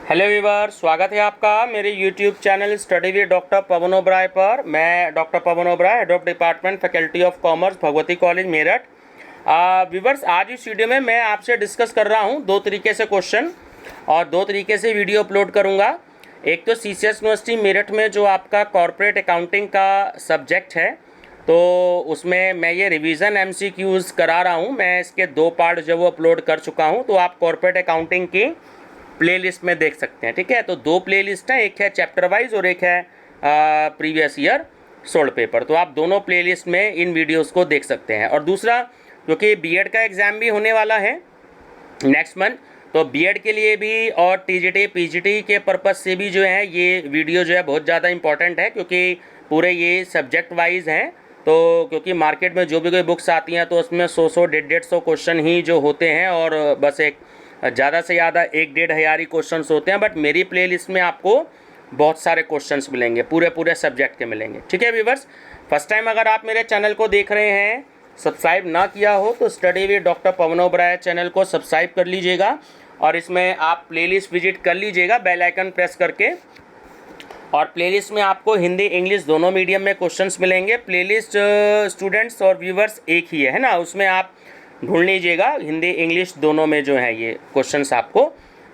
Hello viewer, स्वागत है आपका मेरे YouTube channel study with doctor Pavan Oberoi पर। मैं doctor Pavan Oberoi, head of department faculty of commerce, Bhagwati college Meerut. Viewers, आज इस वीडियो में मैं आपसे डिस्कस कर रहा हूं दो तरीके से क्वेश्चन और दो तरीके से वीडियो अपलोड करूंगा। एक तो सीसीएस यूनिवर्सिटी मेरठ में जो आपका कॉर्पोरेट अकाउंटिंग का सब्जेक्ट है, तो उसमें मैं ये रिवीजन एमसीक्यूज़ करा रहा हूँ। मैं इसके दो पार्ट जो वो अपलोड कर चुका हूँ, तो आप कॉर्पोरेट अकाउंटिंग की प्लेलिस्ट में देख सकते हैं। ठीक है, तो दो प्लेलिस्ट हैं, एक है चैप्टर वाइज और एक है प्रीवियस ईयर सोल्ड पेपर। तो आप दोनों प्लेलिस्ट में इन वीडियोस को देख सकते हैं। और दूसरा, क्योंकि बीएड का एग्ज़ाम भी होने वाला है नेक्स्ट मंथ, तो बीएड के लिए भी और टीजीटी पीजीटी के पर्पज़ से भी जो है ये वीडियो जो है बहुत ज़्यादा इंपॉर्टेंट है, क्योंकि पूरे ये सब्जेक्ट वाइज हैं। तो क्योंकि मार्केट में जो भी कोई बुक्स आती हैं तो उसमें 100 150 क्वेश्चन ही जो होते हैं और बस एक ज़्यादा से ज़्यादा 1-1.5 हज़ार ही क्वेश्चंस होते हैं। बट मेरी प्लेलिस्ट में आपको बहुत सारे क्वेश्चंस मिलेंगे, पूरे सब्जेक्ट के मिलेंगे। ठीक है व्यूअर्स, फर्स्ट टाइम अगर आप मेरे चैनल को देख रहे हैं, सब्सक्राइब ना किया हो तो study with doctor Pavan Oberoi channel को सब्सक्राइब कर लीजिएगा और इसमें आप प्लेलिस्ट विजिट कर लीजिएगा बेल आइकन प्रेस करके। और प्लेलिस्ट में आपको हिंदी इंग्लिश दोनों मीडियम में क्वेश्चंस मिलेंगे। प्लेलिस्ट स्टूडेंट्स और व्यूअर्स एक ही है ना, उसमें आप ढूंढ लीजिएगा, हिंदी इंग्लिश दोनों में जो है ये क्वेश्चंस आपको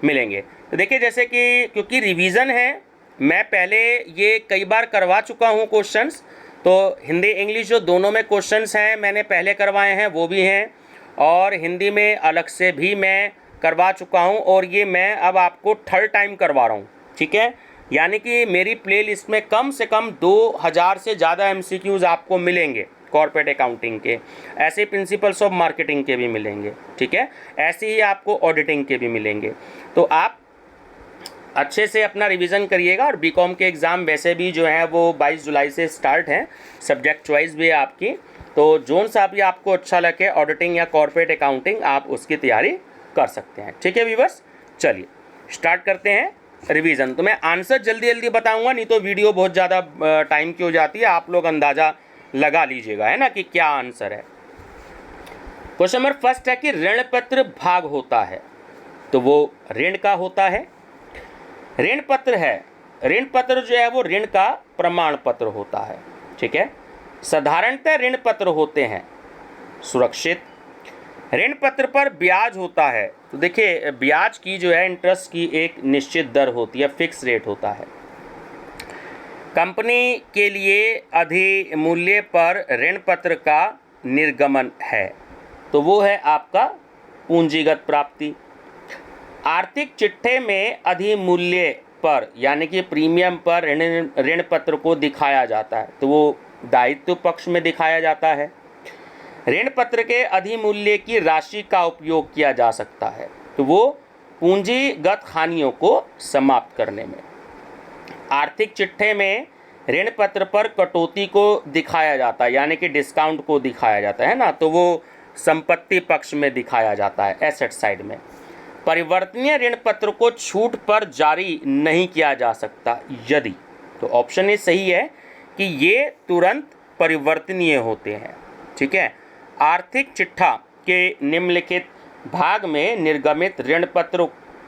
मिलेंगे। तो देखिए, जैसे कि क्योंकि रिवीजन है, मैं पहले ये कई बार करवा चुका हूँ क्वेश्चंस, तो हिंदी इंग्लिश जो दोनों में क्वेश्चंस हैं मैंने पहले करवाए हैं वो भी हैं, और हिंदी में अलग से भी मैं करवा चुका हूँ, और ये मैं अब आपको थर्ड टाइम करवा रहा हूँ। ठीक है, यानी कि मेरी प्लेलिस्ट में कम से कम 2000 से ज़्यादा एमसीक्यूज़ आपको मिलेंगे कॉर्पोरेट अकाउंटिंग के, ऐसे प्रिंसिपल्स ऑफ मार्केटिंग के भी मिलेंगे। ठीक है, ऐसे ही आपको ऑडिटिंग के भी मिलेंगे। तो आप अच्छे से अपना रिवीजन करिएगा। और बीकॉम के एग्ज़ाम वैसे भी जो है वो 22 जुलाई से स्टार्ट हैं, सब्जेक्ट चॉइस भी है आपकी। तो जोन सा भी आपको अच्छा लगे, ऑडिटिंग या कॉर्पोरेट अकाउंटिंग, आप उसकी तैयारी कर सकते हैं। ठीक है व्यूअर्स, चलिए स्टार्ट करते हैं रिवीजन। तो मैं आंसर जल्दी जल्दी बताऊंगा, नहीं तो वीडियो बहुत ज़्यादा टाइम की हो जाती है, आप लोग अंदाज़ा लगा लीजिएगा, है ना, कि क्या आंसर है। क्वेश्चन नंबर फर्स्ट है कि ऋण पत्र भाग होता है, तो वो ऋण का होता है। ऋण पत्र है, ऋण पत्र जो है वो ऋण का प्रमाण पत्र होता है। ठीक है, साधारणतः ऋण पत्र होते हैं सुरक्षित। ऋण पत्र पर ब्याज होता है, तो देखिए ब्याज की जो है इंटरेस्ट की एक निश्चित दर होती है, फिक्स रेट होता है। कंपनी के लिए अधिमूल्य पर ऋण पत्र का निर्गमन है, तो वो है आपका पूंजीगत प्राप्ति। आर्थिक चिट्ठे में अधिमूल्य पर यानी कि प्रीमियम पर ऋण पत्र को दिखाया जाता है, तो वो दायित्व पक्ष में दिखाया जाता है। ऋण पत्र के अधिमूल्य की राशि का उपयोग किया जा सकता है, तो वो पूंजीगत हानियों को समाप्त करने में। आर्थिक चिट्ठे में ऋण पत्र पर कटौती को दिखाया जाता है, यानी कि डिस्काउंट को दिखाया जाता है ना, तो वो संपत्ति पक्ष में दिखाया जाता है, एसेट साइड में। परिवर्तनीय ऋण पत्र को छूट पर जारी नहीं किया जा सकता यदि, तो ऑप्शन ए सही है कि ये तुरंत परिवर्तनीय होते हैं। ठीक है, आर्थिक चिट्ठा के निम्नलिखित भाग में निर्गमित ऋण पत्र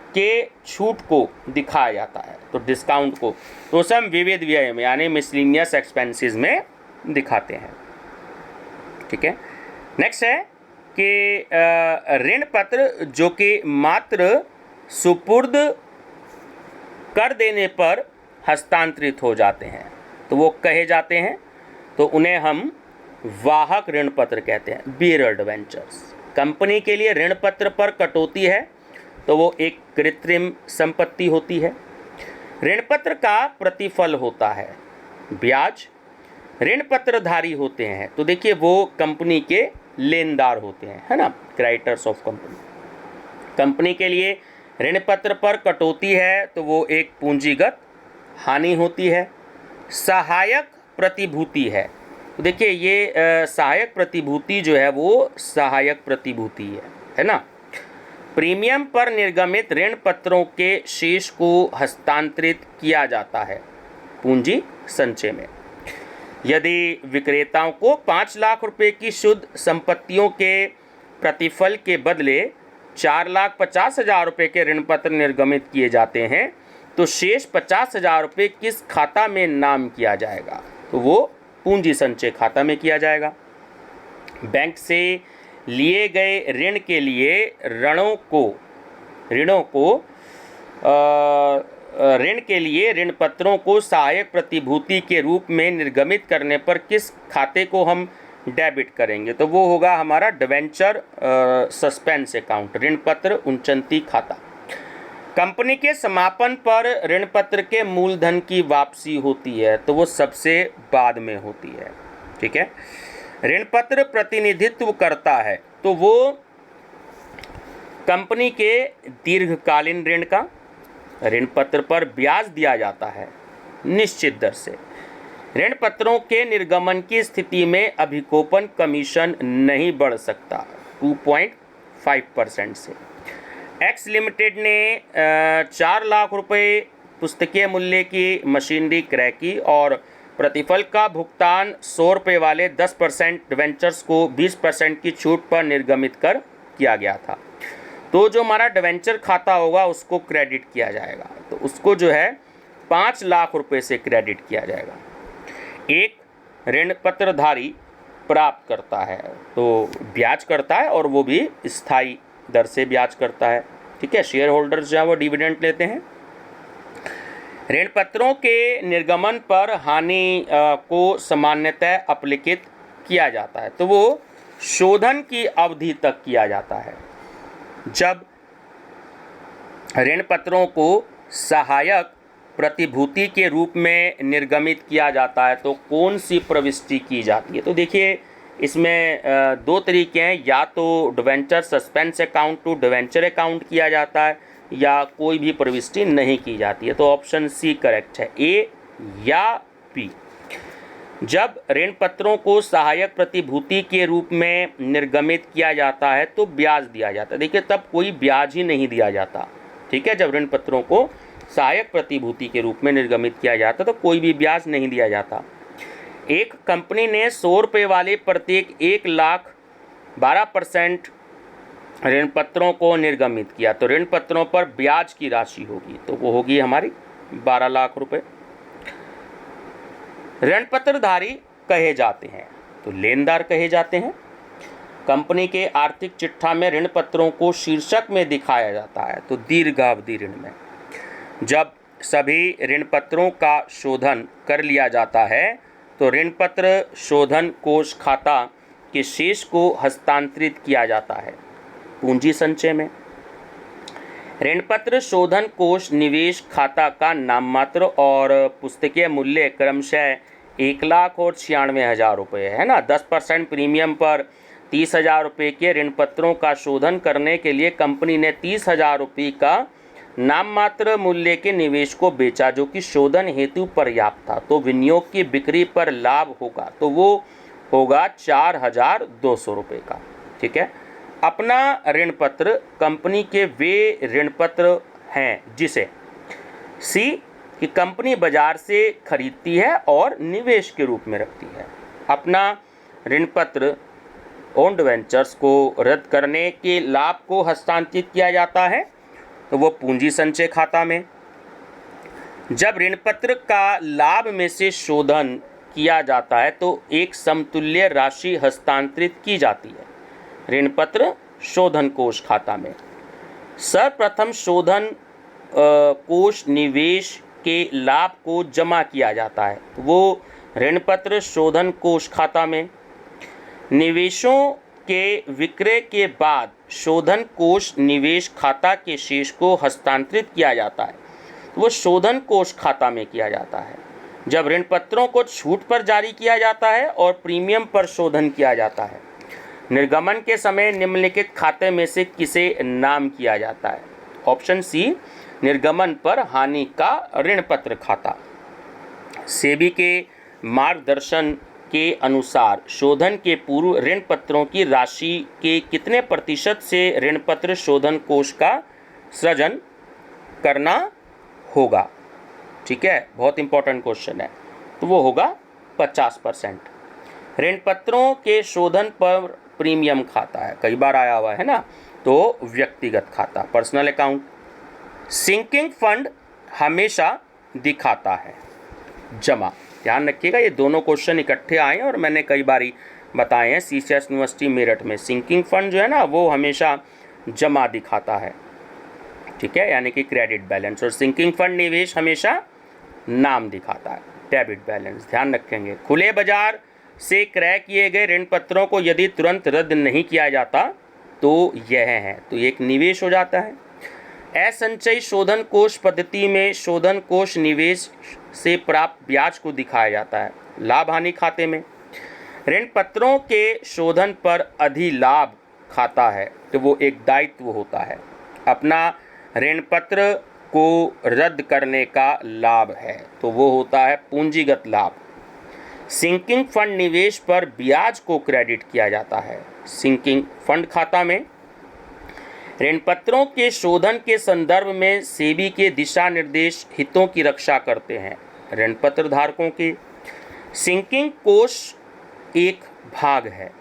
के छूट को दिखाया जाता है, तो डिस्काउंट को तो सम विविध व्यय में यानी मिसलिनियस एक्सपेंसेस में दिखाते हैं। ठीक है, नेक्स्ट है कि ऋण पत्र जो कि मात्र सुपुर्द कर देने पर हस्तांतरित हो जाते हैं, तो वो कहे जाते हैं, तो उन्हें हम वाहक ऋण पत्र कहते हैं, बियरर डिबेंचर्स। कंपनी के लिए ऋण पत्र पर कटौती है, तो वो एक कृत्रिम संपत्ति होती है। ऋण पत्र का प्रतिफल होता है ब्याज। ऋण पत्रधारी होते हैं, तो देखिए वो कंपनी के लेनदार होते हैं, है ना, क्रेडिटर्स ऑफ कंपनी। कंपनी के लिए ऋण पत्र पर कटौती है, तो वो एक पूंजीगत हानि होती है। सहायक प्रतिभूति है, तो देखिए ये सहायक प्रतिभूति जो है वो सहायक प्रतिभूति है ना। प्रीमियम पर निर्गमित ऋण पत्रों के शेष को हस्तांतरित किया जाता है पूंजी संचय में। यदि विक्रेताओं को 5 लाख रुपए की शुद्ध संपत्तियों के प्रतिफल के बदले 4,50,000 रुपये के ऋण पत्र निर्गमित किए जाते हैं तो शेष 50,000 रुपये किस खाता में नाम किया जाएगा? तो वो पूंजी संचय खाता में किया जाएगा। बैंक से लिए गए ऋण के लिए ऋण के लिए ऋण पत्रों को सहायक प्रतिभूति के रूप में निर्गमित करने पर किस खाते को हम डेबिट करेंगे? तो वो होगा हमारा डिवेंचर सस्पेंस अकाउंट, ऋण पत्र 29 खाता। कंपनी के समापन पर ऋण पत्र के मूलधन की वापसी होती है तो वो सबसे बाद में होती है। ठीक है। ऋण पत्र प्रतिनिधित्व करता है तो वो कंपनी के दीर्घकालीन ऋण का। ऋण पत्र पर ब्याज दिया जाता है निश्चित दर से। ऋण पत्रों के निर्गमन की स्थिति में अभिकोपन कमीशन नहीं बढ़ सकता 2.5% से। एक्स लिमिटेड ने 4 लाख रुपए पुस्तकीय मूल्य की मशीनरी क्रय की और प्रतिफल का भुगतान 100 रुपये वाले 10% डिवेंचर्स को 20% की छूट पर निर्गमित कर किया गया था। तो जो हमारा डिवेंचर खाता होगा उसको क्रेडिट किया जाएगा, तो उसको जो है 5 लाख रुपए से क्रेडिट किया जाएगा। एक ऋण पत्रधारी प्राप्त करता है तो ब्याज करता है और वो भी स्थायी दर से ब्याज करता है। ठीक है। शेयर होल्डर्स जो है वो डिविडेंड लेते हैं। ऋण पत्रों के निर्गमन पर हानि को सामान्यतः अपलिखित किया जाता है तो वो शोधन की अवधि तक किया जाता है। जब ऋण पत्रों को सहायक प्रतिभूति के रूप में निर्गमित किया जाता है तो कौन सी प्रविष्टि की जाती है? तो देखिए इसमें 2 तरीके हैं, या तो debenture suspense account to debenture account किया जाता है या कोई भी प्रविष्टि नहीं की जाती है। तो ऑप्शन सी करेक्ट है, ए या बी। जब ऋण पत्रों को सहायक प्रतिभूति के रूप में निर्गमित किया जाता है तो ब्याज दिया जाता है। देखिए तब कोई ब्याज ही नहीं दिया जाता। ठीक है। जब ऋण पत्रों को सहायक प्रतिभूति के रूप में निर्गमित किया जाता तो कोई भी ब्याज नहीं दिया जाता। एक कंपनी ने 100 रुपये वाले प्रत्येक 1,12% ऋण पत्रों को निर्गमित किया तो ऋण पत्रों पर ब्याज की राशि होगी तो वो होगी हमारी 12 लाख रुपए। ऋण पत्रधारी कहे जाते हैं तो लेनदार कहे जाते हैं। कंपनी के आर्थिक चिट्ठा में ऋण पत्रों को शीर्षक में दिखाया जाता है तो दीर्घावधि ऋण में। जब सभी ऋण पत्रों का शोधन कर लिया जाता है तो ऋण पत्र शोधन कोष खाता के शेष को हस्तांतरित किया जाता है पूंजी संचय में। ऋण पत्र शोधन कोष निवेश खाता का नाममात्र और पुस्तकीय मूल्य क्रमशः 1,00,000 और 96,000 रुपये है ना। 10% प्रीमियम पर 30,000 रुपये के ऋण पत्रों का शोधन करने के लिए कंपनी ने 30,000 रुपये का नाममात्र मूल्य के निवेश को बेचा जो कि शोधन हेतु पर्याप्त था। तो विनियोग की बिक्री पर लाभ होगा तो वो होगा 4,200 रुपये का। ठीक है। अपना ऋण पत्र कंपनी के वे ऋण पत्र हैं जिसे सी कि कंपनी बाजार से खरीदती है और निवेश के रूप में रखती है। अपना ऋण पत्र ओन डिवेंचर्स को रद्द करने के लाभ को हस्तांतरित किया जाता है तो वो पूंजी संचय खाता में। जब ऋण पत्र का लाभ में से शोधन किया जाता है तो एक समतुल्य राशि हस्तांतरित की जाती है ऋण पत्र शोधन कोष खाता में। सर्वप्रथम शोधन कोष निवेश के लाभ को जमा किया जाता है वो ऋण पत्र शोधन कोष खाता में। निवेशों के विक्रय के बाद शोधन कोष निवेश खाता के शेष को हस्तांतरित किया जाता है वो शोधन कोष खाता में किया जाता है। जब ऋण पत्रों को छूट पर जारी किया जाता है और प्रीमियम पर शोधन किया जाता है। निर्गमन के समय निम्नलिखित खाते में से किसे नाम किया जाता है? ऑप्शन सी निर्गमन पर हानि का ऋण पत्र खाता। सेबी के मार्गदर्शन के अनुसार शोधन के पूर्व ऋण पत्रों की राशि के कितने प्रतिशत से ऋण पत्र शोधन कोष का सृजन करना होगा? ठीक है, बहुत इंपॉर्टेंट क्वेश्चन है। तो वो होगा 50%। ऋण पत्रों के शोधन पर प्रीमियम खाता है, कई बार आया हुआ है ना। तो व्यक्तिगत खाता, पर्सनल अकाउंट। सिंकिंग फंड हमेशा दिखाता है जमा। ध्यान रखिएगा, ये दोनों क्वेश्चन इकट्ठे आए हैं और मैंने कई बारी बताए हैं सीसीएस यूनिवर्सिटी मेरठ में। सिंकिंग फंड जो है ना वो हमेशा जमा दिखाता है, ठीक है, यानी कि क्रेडिट बैलेंस। और सिंकिंग फंड निवेश हमेशा नाम दिखाता है, डेबिट बैलेंस। ध्यान रखेंगे। खुले बाजार से क्रय किए गए ऋण पत्रों को यदि तुरंत रद्द नहीं किया जाता तो यह है, तो एक निवेश हो जाता है। असंचयी शोधन कोष पद्धति में शोधन कोष निवेश से प्राप्त ब्याज को दिखाया जाता है लाभ हानि खाते में। ऋण पत्रों के शोधन पर अधिलाभ खाता है, तो वो एक दायित्व होता है। अपना ऋण पत्र को रद्द करने का लाभ है, तो वो होता है पूंजीगत लाभ। सिंकिंग फंड निवेश पर ब्याज को क्रेडिट किया जाता है सिंकिंग फंड खाता में। ऋण पत्रों के शोधन के संदर्भ में सेबी के दिशा निर्देश हितों की रक्षा करते हैं ऋण पत्र धारकों के। सिंकिंग कोष एक भाग है,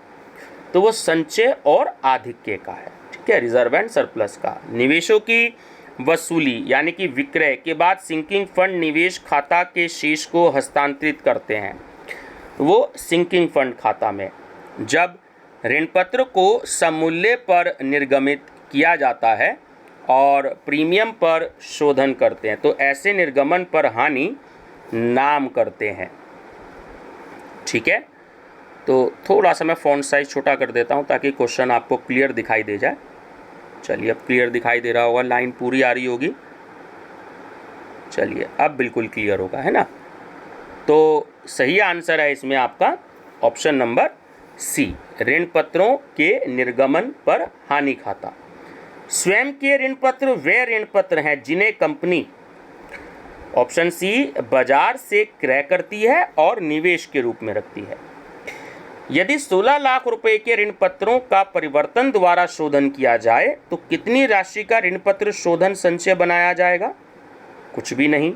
तो वो संचय और आधिक्य का है, ठीक है, रिजर्व एंड सरप्लस का। निवेशों की वसूली यानी कि विक्रय के बाद सिंकिंग फंड निवेश खाता के शेष को हस्तांतरित करते हैं, वो सिंकिंग फंड खाता में। जब ऋण पत्र को सममूल्य पर निर्गमित किया जाता है और प्रीमियम पर शोधन करते हैं, तो ऐसे निर्गमन पर हानि नाम करते हैं, ठीक है। तो थोड़ा सा मैं फॉन्ट साइज छोटा कर देता हूं ताकि क्वेश्चन आपको क्लियर दिखाई दे जाए। चलिए, अब क्लियर दिखाई दे रहा होगा, लाइन पूरी आ रही होगी। चलिए, अब बिल्कुल क्लियर होगा, है ना। तो सही आंसर है इसमें आपका ऑप्शन नंबर सी, ऋण पत्रों के निर्गमन पर हानि खाता। स्वयं के ऋण पत्र वे ऋण पत्र हैं जिन्हें कंपनी, ऑप्शन सी, बाजार से क्रय करती है और निवेश के रूप में रखती है। यदि 16 लाख रुपए के ऋण पत्रों का परिवर्तन द्वारा शोधन किया जाए तो कितनी राशि का ऋण पत्र शोधन संचय बनाया जाएगा? कुछ भी नहीं।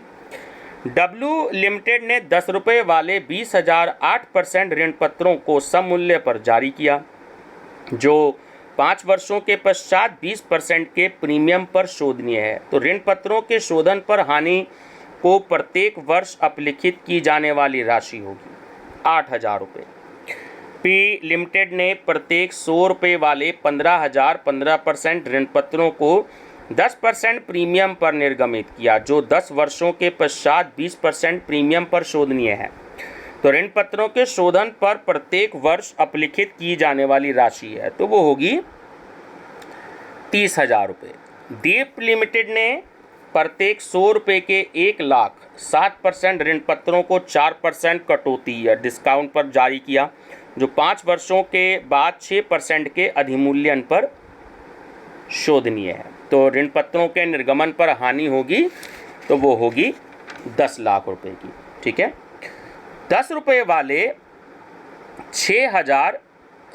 डब्ल्यू लिमिटेड ने 10 रुपये वाले 20,008% ऋण पत्रों को सममूल्य पर जारी किया, जो 5 वर्षों के पश्चात 20% के प्रीमियम पर शोधनीय है। तो ऋण पत्रों के शोधन पर हानि को प्रत्येक वर्ष अपलिखित की जाने वाली राशि होगी 8,000 रुपये। पी लिमिटेड ने प्रत्येक 100 रुपये वाले 15,015% ऋण पत्रों को 10% प्रीमियम पर निर्गमित किया, जो 10 वर्षों के पश्चात 20% प्रीमियम पर शोधनीय है। तो ऋण पत्रों के शोधन पर प्रत्येक वर्ष अपलिखित की जाने वाली राशि है, तो वो होगी 30,000 रुपये। दीप लिमिटेड ने प्रत्येक 100 रुपये के 1,07,000% ऋण पत्रों को 4% कटौती या डिस्काउंट पर जारी किया, जो 5 वर्षों के बाद 6% के अधिमूल्यन पर शोधनीय है। तो ऋण पत्रों के निर्गमन पर हानि होगी, तो वो होगी 10 लाख रुपए की, ठीक है। 10 रुपये वाले 6,000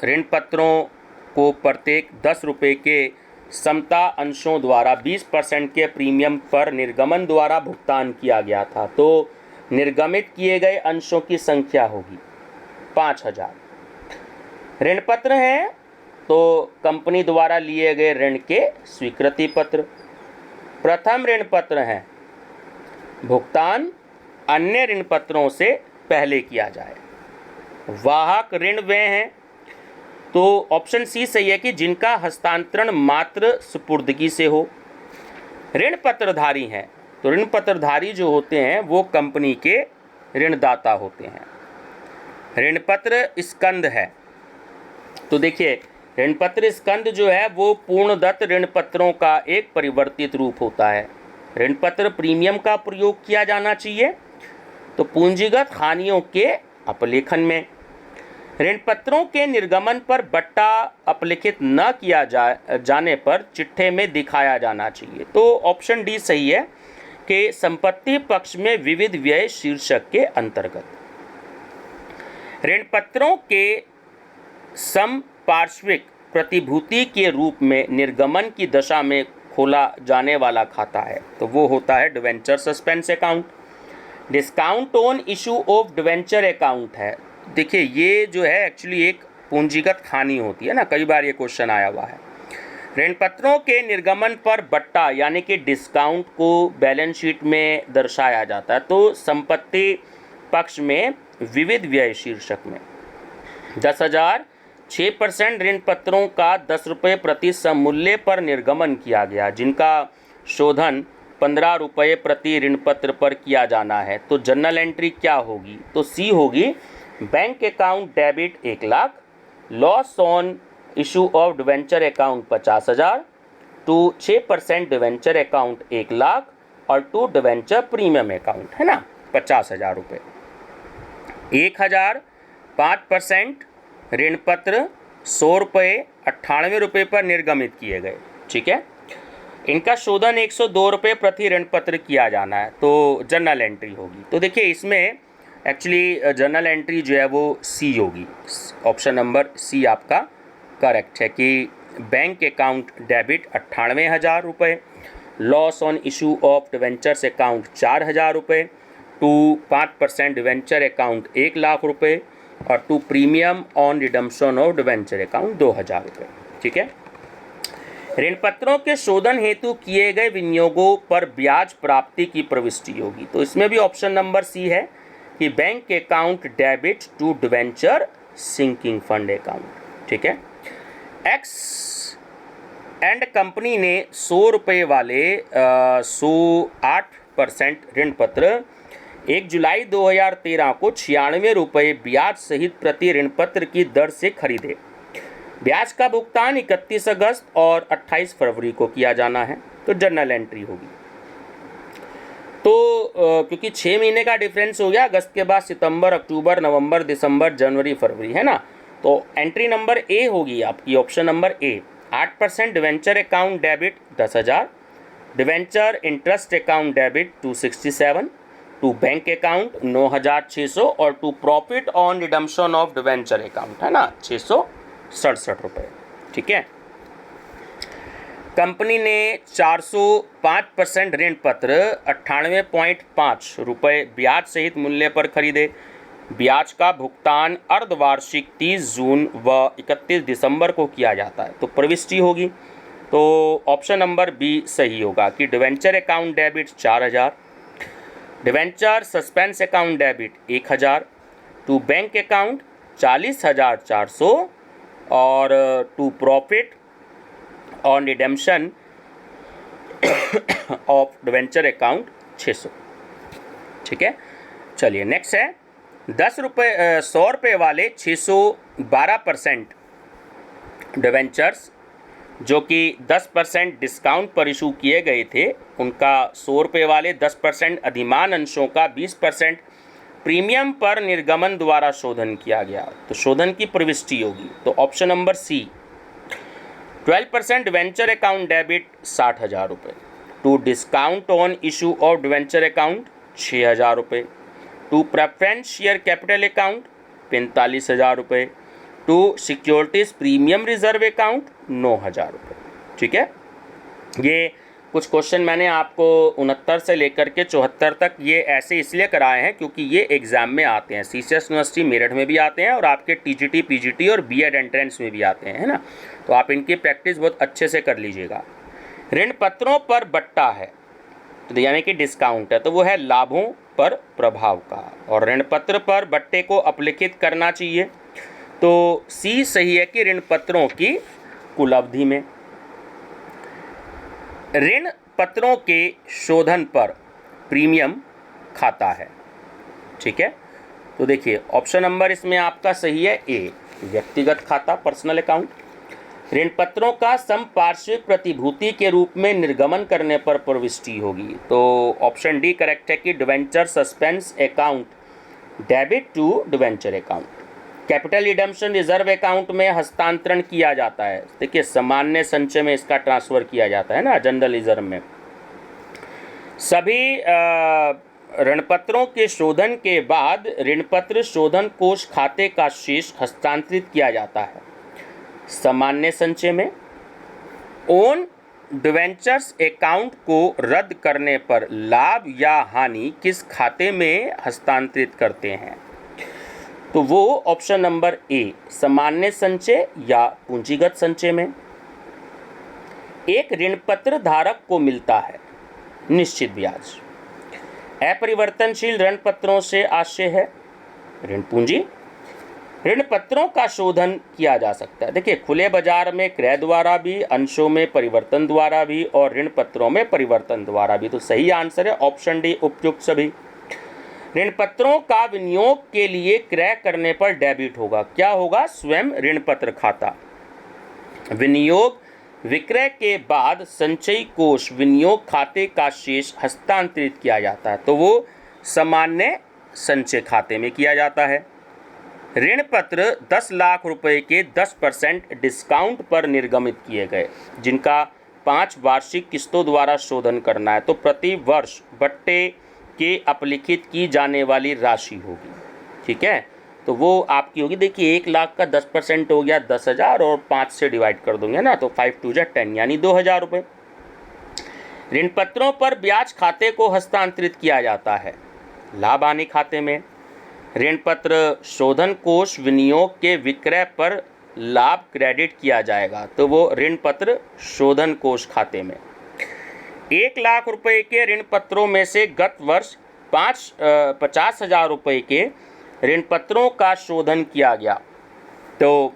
ऋण पत्रों को प्रत्येक 10 रुपये के समता अंशों द्वारा 20% के प्रीमियम पर निर्गमन द्वारा भुगतान किया गया था, तो निर्गमित किए गए अंशों की संख्या होगी 5,000। ऋण पत्र हैं तो कंपनी द्वारा लिए गए ऋण के स्वीकृति पत्र। प्रथम ऋण पत्र हैं, भुगतान अन्य ऋण पत्रों से पहले किया जाए। वाहक ऋण वे हैं, तो ऑप्शन सी सही है कि जिनका हस्तांतरण मात्र सुपुर्दगी से हो। ऋण पत्रधारी हैं, तो ऋण पत्रधारी जो होते हैं वो कंपनी के ऋणदाता होते हैं। ऋण पत्र स्कंद है, तो देखिए ऋण पत्र स्कंद जो है वो पूर्णदत्त ऋण पत्रों का एक परिवर्तित रूप होता है। ऋण पत्र प्रीमियम का प्रयोग किया जाना चाहिए, तो पूंजीगत हानियों के अपलेखन में। ऋण पत्रों के निर्गमन पर बट्टा अपलिखित न किया जाने पर चिट्ठे में दिखाया जाना चाहिए, तो ऑप्शन डी सही है कि संपत्ति पक्ष में विविध व्यय शीर्षक के अंतर्गत। ऋण पत्रों के समपार्श्विक प्रतिभूति के रूप में निर्गमन की दशा में खोला जाने वाला खाता है, तो वो होता है debenture suspense account. Discount on issue of debenture account है। देखिए ये जो है एक्चुअली एक पूंजीगत हानि होती है ना, कई बार ये क्वेश्चन आया हुआ है। ऋण पत्रों के निर्गमन पर बट्टा यानी कि डिस्काउंट को बैलेंस शीट में दर्शाया जाता है। तो संपत्ति पक्ष में विविध व्यय शीर्षक में 10,000 6% ऋण पत्रों का 10 रुपये प्रति सममूल्य पर निर्गमन किया गया, जिनका शोधन 15 रुपये प्रति ऋण पत्र पर किया जाना है। तो जर्नल एंट्री क्या होगी? तो सी होगी bank account debit 1 lakh, loss on issue of debenture account 50,000, to 6% debenture account 1 lakh और टू डिवेंचर प्रीमियम अकाउंट, है ना, 50,000 रुपये। 1,000 5% ऋण पत्र 100 रुपये 98 रुपये पर निर्गमित किए गए, ठीक है। इनका शोधन 102 रुपये प्रति ऋण पत्र किया जाना है। तो जर्नल एंट्री होगी। तो देखिए इसमें एक्चुअली जर्नल एंट्री जो है वो सी होगी। ऑप्शन नंबर सी आपका करेक्ट है कि बैंक अकाउंट डेबिट 98,000 रुपये, loss on issue of debentures account 4,000 रुपये, टू 5% डिवेंचर अकाउंट 1 लाख रुपये और to premium on redemption of debenture account 2,000 रुपये, ठीक है। ऋण पत्रों के शोधन हेतु किए गए विनियोगों पर ब्याज प्राप्ति की प्रविष्टि होगी। तो इसमें भी ऑप्शन नंबर सी है कि bank account debit to debenture sinking fund account, ठीक है। एक्स एंड कंपनी ने 100 रुपये वाले 108% ऋण पत्र 1 जुलाई 2013 को 96 रुपये ब्याज सहित प्रति ऋण पत्र की दर से खरीदे। ब्याज का भुगतान 31 अगस्त और 28 फरवरी को किया जाना है। तो जर्नल एंट्री होगी। तो क्योंकि 6 महीने का डिफरेंस हो गया, अगस्त के बाद सितंबर, अक्टूबर, नवंबर, दिसंबर, जनवरी, फरवरी, है ना। तो एंट्री नंबर ए होगी आपकी, option number A. 8% debenture account debit 10,000, debenture interest account debit 267, to bank account 9,600 और to profit on redemption of debenture account, है ना, 667 रुपये, ठीक है। कंपनी ने 405% ऋण पत्र 98.5 रुपये ब्याज सहित मूल्य पर खरीदे। ब्याज का भुगतान अर्धवार्षिक 30 जून व 31 दिसंबर को किया जाता है। तो प्रविष्टि होगी। तो ऑप्शन नंबर बी सही होगा कि debenture account debit 4,000, debenture suspense account debit 1,000, to bank account 40,400 और to profit on redemption of debenture account 600, ठीक है। चलिए नेक्स्ट है 100 रुपये वाले 612% डिवेंचर्स जो कि 10% डिस्काउंट पर इशू किए गए थे, उनका 100 रुपये वाले 10% अधिमान अंशों का 20% प्रीमियम पर निर्गमन द्वारा शोधन किया गया। तो शोधन की प्रविष्टि होगी। तो option number C. 12% debenture account debit 60,000 रुपये, to discount on issue of debenture account 6,000 रुपये, to preference share capital account 45,000 रुपये, to securities premium reserve account 9,000 रुपये, ठीक है। ये कुछ क्वेश्चन मैंने आपको 69 से लेकर के 74 तक ये ऐसे इसलिए कराए हैं क्योंकि ये एग्ज़ाम में आते हैं। सीसीएस यूनिवर्सिटी मेरठ में भी आते हैं और आपके टीजीटी, पीजीटी और बीएड एंट्रेंस में भी आते हैं, है ना। तो आप इनकी प्रैक्टिस बहुत अच्छे से कर लीजिएगा। ऋण पत्रों पर बट्टा है तो यानी कि डिस्काउंट है, तो वो है लाभों पर प्रभाव का, और ऋण पत्र पर बट्टे को अपलिखित करना चाहिए। तो सी सही है कि ऋण पत्रों की कुल अवधि में। ऋण पत्रों के शोधन पर प्रीमियम खाता है, ठीक है। तो देखिए ऑप्शन नंबर इसमें आपका सही है ए, व्यक्तिगत खाता, पर्सनल अकाउंट। ऋण पत्रों का संपार्श्विक प्रतिभूति के रूप में निर्गमन करने पर प्रविष्टि होगी। तो ऑप्शन डी करेक्ट है कि debenture suspense account debit to debenture account. Capital redemption reserve account में हस्तांतरण किया जाता है। देखिए सामान्य संचय में इसका ट्रांसफर किया जाता है ना, जनरल रिजर्व में। सभी ऋणपत्रों के शोधन के बाद ऋणपत्र शोधन कोष खाते का शेष हस्तांतरित किया जाता है। सामान्य संचय में ओन डिवेंचर्स अकाउंट को रद्द करने पर लाभ या हानि किस खाते में हस्तांतरित करते हैं? तो वो ऑप्शन नंबर ए, सामान्य संचय या पूंजीगत संचय में। एक ऋण पत्र धारक को मिलता है निश्चित ब्याज। अपरिवर्तनशील ऋण पत्रों से आशय है ऋण पूंजी। ऋण पत्रों का शोधन किया जा सकता है। देखिए, खुले बाजार में क्रय द्वारा भी, अंशों में परिवर्तन द्वारा भी और ऋण पत्रों में परिवर्तन द्वारा भी। तो सही आंसर है ऑप्शन डी, उपयुक्त सभी। ऋण पत्रों का विनियोग के लिए क्रय करने पर डेबिट होगा। क्या होगा? स्वयं ऋण पत्र खाता। विनियोग विक्रय के बाद संचयी कोष विनियोग खाते का शेष हस्तांतरित किया जाता है, तो वो सामान्य संचय खाते में किया जाता है। ऋण पत्र 10 लाख रुपए के 10% डिस्काउंट पर निर्गमित किए गए, जिनका 5 वार्षिक किस्तों द्वारा शोधन करना है, तो प्रति वर्ष बट्टे के अपलिखित की जाने वाली राशि होगी। ठीक है, तो वो आपकी होगी। देखिए, 1 लाख का 10% हो गया 10,000 और 5 से डिवाइड कर दूंगे ना, तो 5 2 10 यानी 2,000 रुपये। ऋण पत्रों पर ब्याज खाते को हस्तांतरित किया जाता है लाभ हानि खाते में। ऋण पत्र शोधन कोष विनियोग के विक्रय पर लाभ क्रेडिट किया जाएगा, तो वो ऋण पत्र शोधन कोष खाते में। 1 लाख रुपए के ऋण पत्रों में से गत वर्ष 50,000 रुपये के ऋण पत्रों का शोधन किया गया, तो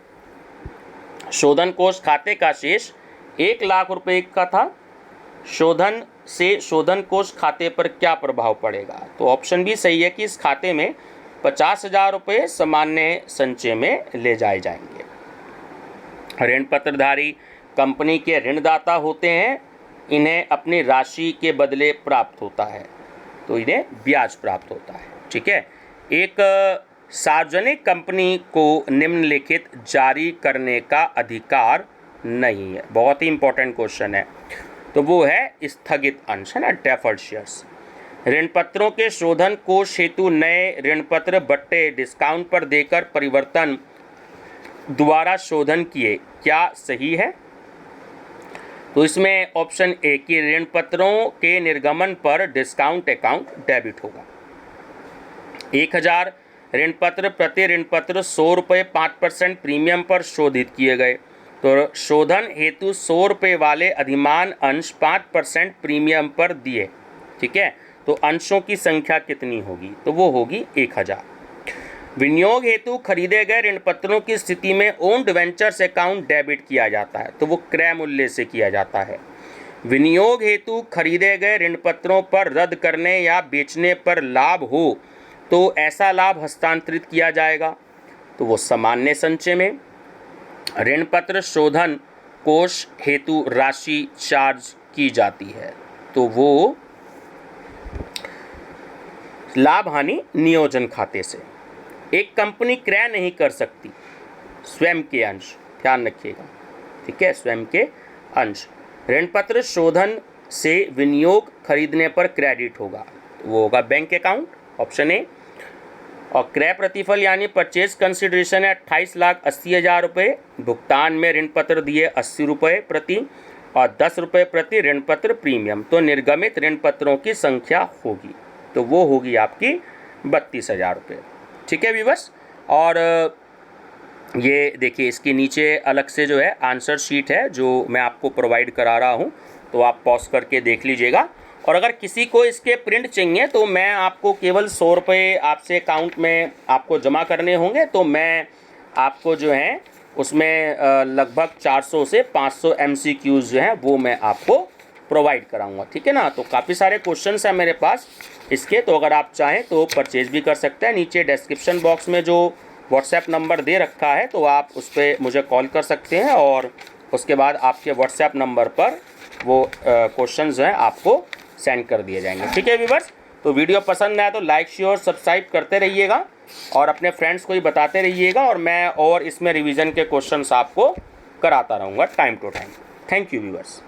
शोधन कोष खाते का शेष 1 लाख रुपये का था। शोधन से शोधन कोष खाते पर क्या प्रभाव पड़ेगा? तो ऑप्शन भी सही है कि इस खाते में 50,000 रुपये सामान्य संचय में ले जाए जाएंगे। ऋण पत्रधारी कंपनी के ऋणदाता होते हैं, इन्हें अपनी राशि के बदले प्राप्त होता है, तो इन्हें ब्याज प्राप्त होता है। ठीक है, एक सार्वजनिक कंपनी को निम्नलिखित जारी करने का अधिकार नहीं है। बहुत ही इंपॉर्टेंट क्वेश्चन है, तो वो है स्थगित अंश, है ना, डेफर्ड शेयर्स। ऋण पत्रों के शोधन कोष हेतु नए ऋण पत्र बट्टे डिस्काउंट पर देकर परिवर्तन द्वारा शोधन किए, क्या सही है? तो इसमें ऑप्शन ए कि ऋण पत्रों के निर्गमन पर डिस्काउंट अकाउंट डेबिट होगा। 1,000 ऋण पत्र प्रति ऋण पत्र 100 रुपये 5% प्रीमियम पर शोधित किए गए, तो शोधन हेतु 100 रुपये वाले अधिमान अंश 5% प्रीमियम पर दिए। ठीक है, तो अंशों की संख्या कितनी होगी? तो वो होगी 1,000। विनियोग हेतु खरीदे गए ऋण पत्रों की स्थिति में ओन्ड वेंचर्स अकाउंट डेबिट किया जाता है, तो वो क्रय मूल्य से किया जाता है। विनियोग हेतु खरीदे गए ऋण पत्रों पर रद्द करने या बेचने पर लाभ हो, तो ऐसा लाभ हस्तांतरित किया जाएगा, तो वो सामान्य संचय में। ऋण पत्र शोधन कोष हेतु राशि चार्ज की जाती है, तो वो लाभ हानि नियोजन खाते से। एक कंपनी क्रय नहीं कर सकती स्वयं के अंश, ध्यान रखिएगा। ठीक है, स्वयं के अंश। ऋण पत्र शोधन से विनियोग खरीदने पर क्रेडिट होगा, वो होगा बैंक अकाउंट, ऑप्शन ए। और क्रय प्रतिफल यानी परचेज कंसिडरेशन है 28,80,000 रुपये। भुगतान में ऋण पत्र दिए 80 रुपये प्रति और 10 रुपये प्रति ऋण पत्र प्रीमियम, तो निर्गमित ऋण पत्रों की संख्या होगी, तो वो होगी आपकी 32,000 रुपये। ठीक है व्यूअर्स, और ये देखिए इसके नीचे अलग से जो है आंसर शीट है जो मैं आपको प्रोवाइड करा रहा हूँ, तो आप पॉज करके देख लीजिएगा। और अगर किसी को इसके प्रिंट चाहिए तो मैं आपको केवल 100 रुपये आपसे अकाउंट में आपको जमा करने होंगे, तो मैं आपको जो है उसमें लगभग 400 से 500 MCQs जो हैं वो मैं आपको प्रोवाइड कराऊंगा। ठीक है ना, तो काफ़ी सारे क्वेश्चंस हैं मेरे पास इसके, तो अगर आप चाहें तो परचेज भी कर सकते हैं। नीचे डिस्क्रिप्शन बॉक्स में जो व्हाट्सएप नंबर दे रखा है तो आप उस पर मुझे कॉल कर सकते हैं और उसके बाद आपके व्हाट्सएप नंबर पर वो क्वेश्चन जो हैं आपको सेंड कर दिए जाएंगे। ठीक है व्यूअर्स, तो वीडियो पसंद आया तो लाइक शेयर सब्सक्राइब करते रहिएगा और अपने फ्रेंड्स को भी बताते रहिएगा, और मैं और इसमें रिवीजन के क्वेश्चंस आपको कराता रहूँगा time to time. Thank you viewers.